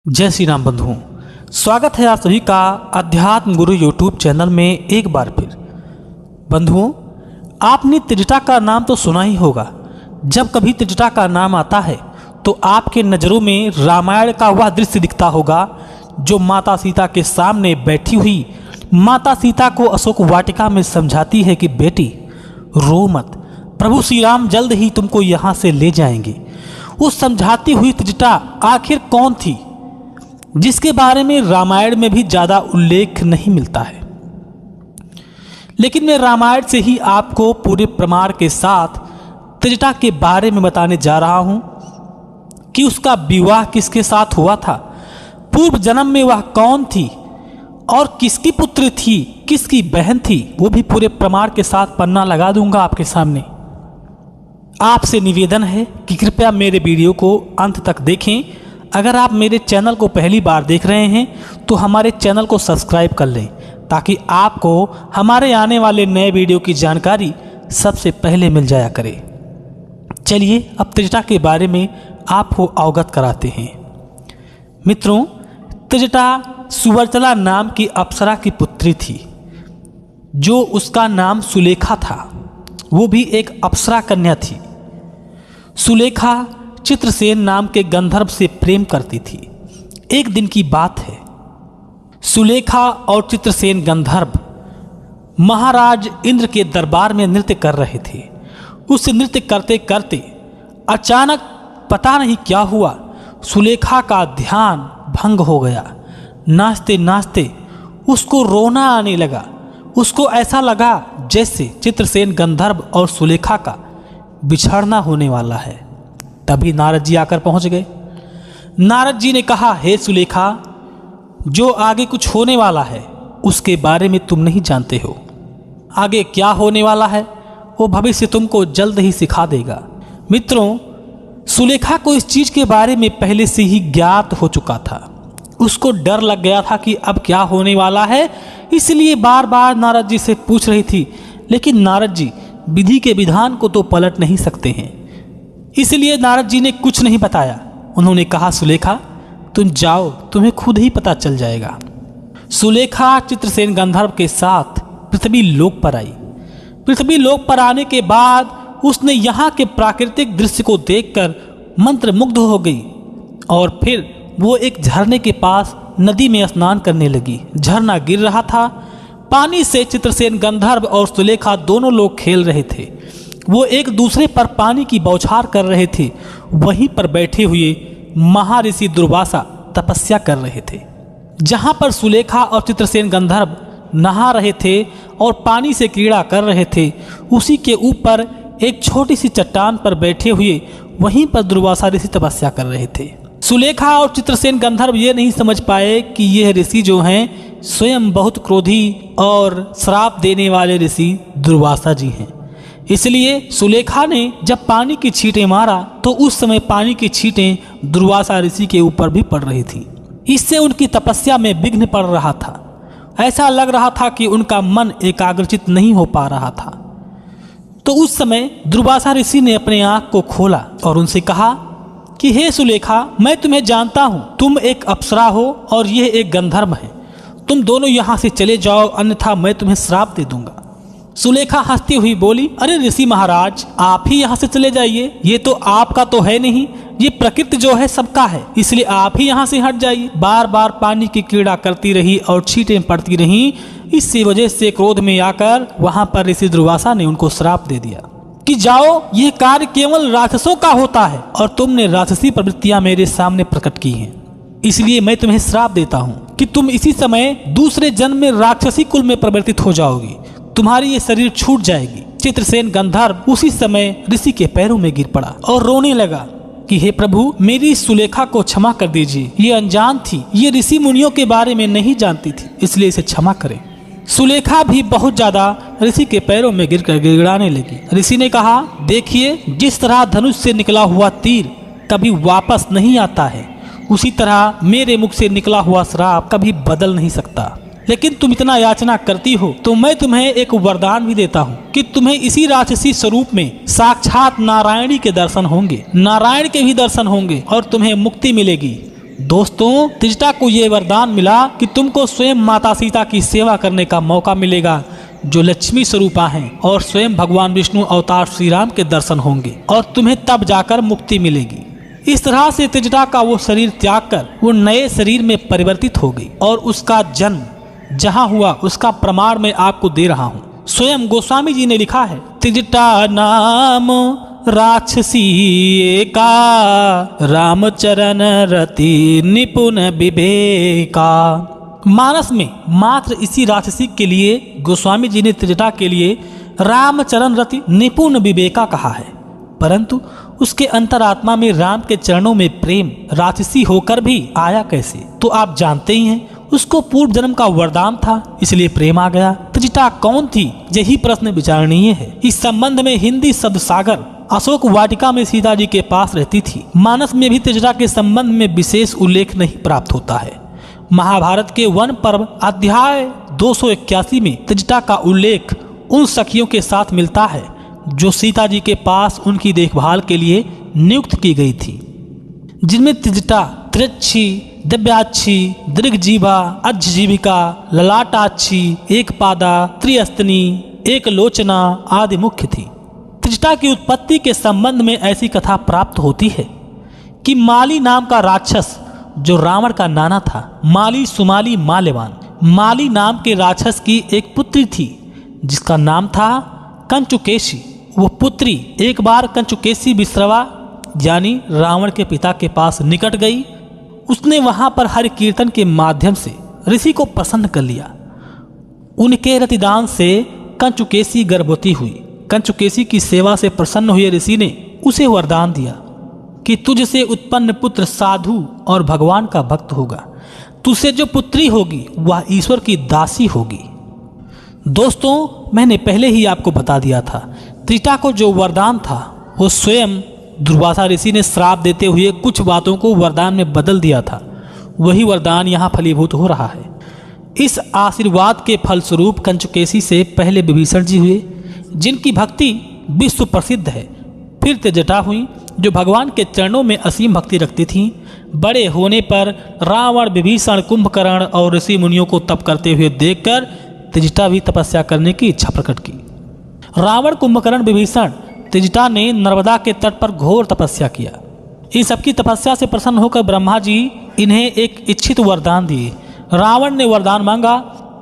जय श्री राम बंधुओं, स्वागत है आप सभी का अध्यात्म गुरु यूट्यूब चैनल में एक बार फिर। बंधुओं, आपने त्रिजटा का नाम तो सुना ही होगा। जब कभी त्रिजटा का नाम आता है तो आपके नज़रों में रामायण का वह दृश्य दिखता होगा जो माता सीता के सामने बैठी हुई माता सीता को अशोक वाटिका में समझाती है कि बेटी रो मत, प्रभु श्री राम जल्द ही तुमको यहाँ से ले जाएंगे। उस समझाती हुई त्रिजटा आखिर कौन थी, जिसके बारे में रामायण में भी ज़्यादा उल्लेख नहीं मिलता है। लेकिन मैं रामायण से ही आपको पूरे प्रमाण के साथ त्रिजटा के बारे में बताने जा रहा हूं कि उसका विवाह किसके साथ हुआ था, पूर्व जन्म में वह कौन थी और किसकी पुत्री थी, किसकी बहन थी, वो भी पूरे प्रमाण के साथ पन्ना लगा दूंगा आपके सामने। आपसे निवेदन है कि कृपया मेरे वीडियो को अंत तक देखें। अगर आप मेरे चैनल को पहली बार देख रहे हैं तो हमारे चैनल को सब्सक्राइब कर लें ताकि आपको हमारे आने वाले नए वीडियो की जानकारी सबसे पहले मिल जाया करे। चलिए अब त्रिजटा के बारे में आपको अवगत कराते हैं। मित्रों, त्रिजटा सुवर्चला नाम की अप्सरा की पुत्री थी, जो उसका नाम सुलेखा था। वो भी एक अप्सरा कन्या थी। सुलेखा चित्रसेन नाम के गंधर्व से प्रेम करती थी। एक दिन की बात है, सुलेखा और चित्रसेन गंधर्व महाराज इंद्र के दरबार में नृत्य कर रहे थे। उस नृत्य करते करते अचानक पता नहीं क्या हुआ, सुलेखा का ध्यान भंग हो गया। नाचते नाचते उसको रोना आने लगा। उसको ऐसा लगा जैसे चित्रसेन गंधर्व और सुलेखा का बिछड़ना होने वाला है। तभी नारद जी आकर पहुंच गए। नारद जी ने कहा, हे सुलेखा, जो आगे कुछ होने वाला है उसके बारे में तुम नहीं जानते हो। आगे क्या होने वाला है वो भविष्य तुमको जल्द ही सिखा देगा। मित्रों, सुलेखा को इस चीज के बारे में पहले से ही ज्ञात हो चुका था। उसको डर लग गया था कि अब क्या होने वाला है, इसलिए बार बार नारद जी से पूछ रही थी। लेकिन नारद जी विधि के विधान को तो पलट नहीं सकते हैं, इसलिए नारद जी ने कुछ नहीं बताया। उन्होंने कहा, सुलेखा तुम जाओ, तुम्हें खुद ही पता चल जाएगा। सुलेखा चित्रसेन गंधर्व के साथ पृथ्वी लोक पर आई। पृथ्वी लोक पर आने के बाद उसने यहाँ के प्राकृतिक दृश्य को देखकर मंत्रमुग्ध हो गई और फिर वो एक झरने के पास नदी में स्नान करने लगी। झरना गिर रहा था। पानी से चित्रसेन गंधर्व और सुलेखा दोनों लोग खेल रहे थे। वो एक दूसरे पर पानी की बौछार कर रहे थे। वहीं पर बैठे हुए महर्षि दुर्वासा तपस्या कर रहे थे। जहाँ पर सुलेखा और चित्रसेन गंधर्व नहा रहे थे और पानी से क्रीड़ा कर रहे थे, उसी के ऊपर एक छोटी सी चट्टान पर बैठे हुए वहीं पर दुर्वासा ऋषि तपस्या कर रहे थे। सुलेखा और चित्रसेन गंधर्व ये नहीं समझ पाए कि यह ऋषि जो हैं स्वयं बहुत क्रोधी और श्राप देने वाले ऋषि दुर्वासा जी हैं। इसलिए सुलेखा ने जब पानी की छींटें मारा तो उस समय पानी की छींटें दुर्वासा ऋषि के ऊपर भी पड़ रही थी। इससे उनकी तपस्या में विघ्न पड़ रहा था। ऐसा लग रहा था कि उनका मन एकाग्रचित नहीं हो पा रहा था। तो उस समय दुर्वासा ऋषि ने अपने आँख को खोला और उनसे कहा कि हे सुलेखा, मैं तुम्हें जानता हूँ, तुम एक अप्सरा हो और यह एक गंधर्व है। तुम दोनों यहाँ से चले जाओ, अन्यथा मैं तुम्हें श्राप दे दूंगा। सुलेखा हंसती हुई बोली, अरे ऋषि महाराज, आप ही यहाँ से चले जाइए। ये तो आपका तो है नहीं, ये प्रकृति जो है सबका है, इसलिए आप ही यहाँ से हट जाइए। बार बार पानी की क्रीड़ा करती रही और छींटें पड़ती रहीं। इसी वजह से क्रोध में आकर वहां पर ऋषि दुर्वासा ने उनको श्राप दे दिया कि जाओ, यह कार्य केवल राक्षसों का होता है और तुमने राक्षसी प्रवृत्तियां मेरे सामने प्रकट की हैं, इसलिए मैं तुम्हें श्राप देता हूँ कि तुम इसी समय दूसरे जन्म में राक्षसी कुल में परिवर्तित हो जाओगी। तुम्हारी ये शरीर छूट जाएगी। चित्रसेन गंधर्व उसी समय ऋषि के पैरों में गिर पड़ा और रोने लगा कि हे प्रभु, मेरी सुलेखा को क्षमा कर दीजिए। ये अनजान थी, ये ऋषि मुनियों के बारे में नहीं जानती थी, इसलिए इसे क्षमा करें। सुलेखा भी बहुत ज्यादा ऋषि के पैरों में गिरकर गिड़गिड़ाने लगी। ऋषि ने कहा, देखिए, जिस तरह धनुष से निकला हुआ तीर कभी वापस नहीं आता है, उसी तरह मेरे मुख से निकला हुआ श्राप कभी बदल नहीं सकता। लेकिन तुम इतना याचना करती हो तो मैं तुम्हें एक वरदान भी देता हूँ कि तुम्हें इसी राक्षसी स्वरूप में साक्षात नारायणी के दर्शन होंगे, नारायण के भी दर्शन होंगे और तुम्हें मुक्ति मिलेगी। दोस्तों, त्रिजटा को ये वरदान मिला कि तुमको स्वयं माता सीता की सेवा करने का मौका मिलेगा, जो लक्ष्मी स्वरूपा हैं, और स्वयं भगवान विष्णु अवतार श्री राम के दर्शन होंगे और तुम्हें तब जाकर मुक्ति मिलेगी। इस तरह से त्रिजटा का वो शरीर त्याग कर वो नए शरीर में परिवर्तित हो गई और उसका जन्म जहाँ हुआ उसका प्रमाण मैं आपको दे रहा हूँ। स्वयं गोस्वामी जी ने लिखा है, त्रिजटा नाम राक्षसी एका, रामचरण रति निपुण विवेका। मानस में मात्र इसी राक्षसी के लिए गोस्वामी जी ने त्रिजटा के लिए रामचरण रति निपुण विवेका कहा है, परंतु उसके अंतरात्मा में राम के चरणों में प्रेम राक्षसी होकर भी आया कैसे? तो आप जानते ही हैं, उसको पूर्व जन्म का वरदान था, इसलिए प्रेम आ गया। त्रिजटा कौन थी, यही प्रश्न विचारणीय है। इस संबंध में हिंदी शब्द सागर अशोक वाटिका में सीता जी के पास रहती थी। मानस में भी त्रिजटा के संबंध में विशेष उल्लेख नहीं प्राप्त होता है। महाभारत के वन पर्व अध्याय 281 में त्रिजटा का उल्लेख उन सखियों के साथ मिलता है जो सीता जी के पास उनकी देखभाल के लिए नियुक्त की गई थी, जिनमें त्रिजटा, त्रिच्छी, दिव्याक्षी, दृग्जीवा, अज्जीविका, ललाटाक्षी, एकपादा, त्रिअस्तनी, एकलोचना आदि मुख्य थी। त्रिजटा की उत्पत्ति के संबंध में ऐसी कथा प्राप्त होती है कि माली नाम का राक्षस जो रावण का नाना था, माली सुमाली माल्यवान, माली नाम के राक्षस की एक पुत्री थी जिसका नाम था कंचुकेशी। वो पुत्री एक बार कंचुकेशी विश्रवा यानी रावण के पिता के पास निकट गई। उसने वहां पर हरि कीर्तन के माध्यम से ऋषि को प्रसन्न कर लिया। उनके रतिदान से कंचुकेशी गर्भवती हुई। कंचुकेशी की सेवा से प्रसन्न हुए ऋषि ने उसे वरदान दिया कि तुझसे उत्पन्न पुत्र साधु और भगवान का भक्त होगा। तुझसे जो पुत्री होगी वह ईश्वर की दासी होगी। दोस्तों, मैंने पहले ही आपको बता दिया था, त्रिजटा को जो वरदान था वो स्वयं दुर्वासा ऋषि ने श्राप देते हुए कुछ बातों को वरदान में बदल दिया था। वही वरदान यहाँ फलीभूत हो रहा है। इस आशीर्वाद के फलस्वरूप कंचुकेशी से पहले विभीषण जी हुए, जिनकी भक्ति विश्व प्रसिद्ध है। फिर त्रिजटा हुई जो भगवान के चरणों में असीम भक्ति रखती थीं। बड़े होने पर रावण, विभीषण, कुंभकर्ण और ऋषि मुनियों को तप करते हुए देखकर त्रिजटा भी तपस्या करने की इच्छा प्रकट की। रावण, कुंभकर्ण, विभीषण, त्रिजटा ने नर्मदा के तट पर घोर तपस्या किया। इन सबकी तपस्या से प्रसन्न होकर ब्रह्मा जी इन्हें एक इच्छित वरदान दिए। रावण ने वरदान मांगा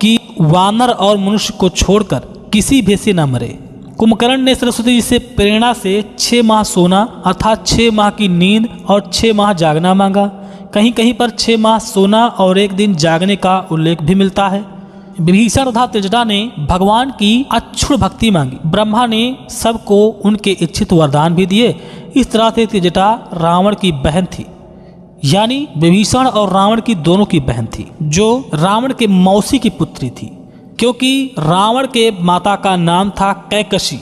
कि वानर और मनुष्य को छोड़कर किसी भी से न मरे। कुंभकर्ण ने सरस्वती जी से प्रेरणा से 6 माह सोना अर्थात 6 माह की नींद और 6 माह जागना मांगा। कहीं कहीं पर 6 माह सोना और 1 दिन जागने का उल्लेख भी मिलता है। विभीषण तथा त्रिजटा ने भगवान की अक्षुण भक्ति मांगी। ब्रह्मा ने सबको उनके इच्छित वरदान भी दिए। इस तरह से त्रिजटा रावण की बहन थी, यानी विभीषण और रावण की दोनों की बहन थी, जो रावण के मौसी की पुत्री थी, क्योंकि रावण के माता का नाम था कैकसी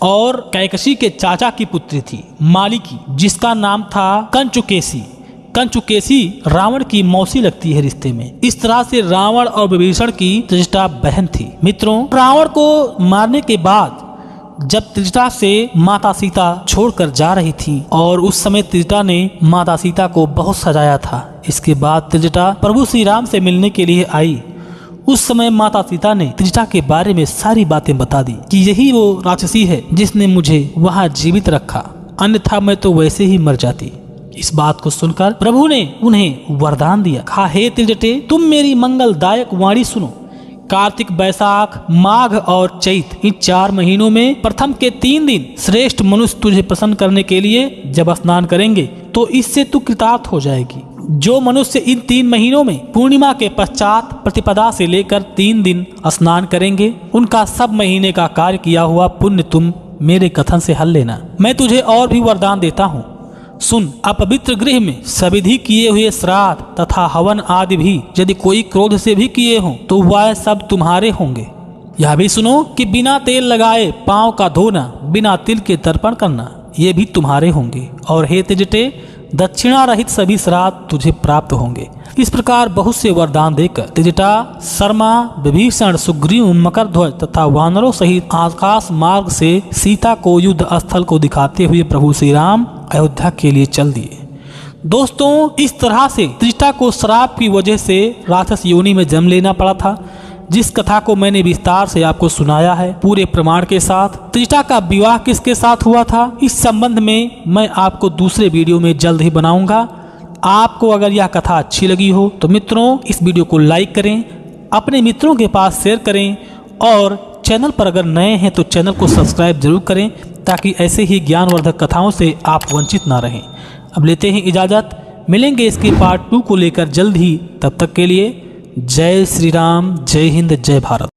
और कैकसी के चाचा की पुत्री थी माली की, जिसका नाम था कंचुकेशी। कंचुकेशी रावण की मौसी लगती है रिश्ते में। इस तरह से रावण और विभीषण की त्रिजटा बहन थी। मित्रों, रावण को मारने के बाद जब त्रिजटा से माता सीता छोड़कर जा रही थी और उस समय त्रिजटा ने माता सीता को बहुत सजाया था। इसके बाद त्रिजटा प्रभु श्री राम से मिलने के लिए आई। उस समय माता सीता ने त्रिजटा के बारे में सारी बातें बता दी कि यही वो राक्षसी है जिसने मुझे वहां जीवित रखा, अन्यथा मैं तो वैसे ही मर जाती। इस बात को सुनकर प्रभु ने उन्हें वरदान दिया, कहा, हे त्रिजटे, तुम मेरी मंगलदायक वाणी सुनो। कार्तिक, बैसाख, माघ और चैत इन 4 महीनों में प्रथम के 3 दिन श्रेष्ठ मनुष्य तुझे प्रसन्न करने के लिए जब स्नान करेंगे तो इससे तू कृतार्थ हो जाएगी। जो मनुष्य इन 3 महीनों में पूर्णिमा के पश्चात प्रतिपदा से लेकर 3 दिन स्नान करेंगे, उनका सब महीने का कार्य किया हुआ पुण्य तुम मेरे कथन से हल लेना। मैं तुझे और भी वरदान देता हूँ। सुन, अपवित्र गृह में सविधि किए हुए श्राद्ध तथा हवन आदि भी यदि कोई क्रोध से भी किए हों तो वह सब तुम्हारे होंगे। यह भी सुनो कि बिना तेल लगाए पांव का धोना, बिना तिल के तर्पण करना, ये भी तुम्हारे होंगे। और हे त्रिजटे, दक्षिणा रहित सभी श्राद्ध तुझे प्राप्त होंगे। इस प्रकार बहुत से वरदान देकर त्रिजटा, शर्मा, विभीषण, सुग्रीव, मकरध्वज तथा वानरों सहित आकाश मार्ग से सीता को युद्ध स्थल को दिखाते हुए प्रभु श्री राम अयोध्या के लिए चल दिए। दोस्तों, इस तरह से त्रिजटा को श्राप की वजह से राक्षस योनि में जन्म लेना पड़ा था, जिस कथा को मैंने विस्तार से आपको सुनाया है पूरे प्रमाण के साथ। त्रिजटा का विवाह किसके साथ हुआ था, इस संबंध में मैं आपको दूसरे वीडियो में जल्द ही बनाऊंगा। आपको अगर यह कथा अच्छी लगी हो तो मित्रों इस वीडियो को लाइक करें, अपने मित्रों के पास शेयर करें और चैनल पर अगर नए हैं तो चैनल को सब्सक्राइब जरूर करें, ताकि ऐसे ही ज्ञानवर्धक कथाओं से आप वंचित ना रहें। अब लेते हैं इजाज़त, मिलेंगे इसके पार्ट 2 को लेकर जल्द ही। तब तक के लिए जय श्री राम, जय हिंद, जय भारत।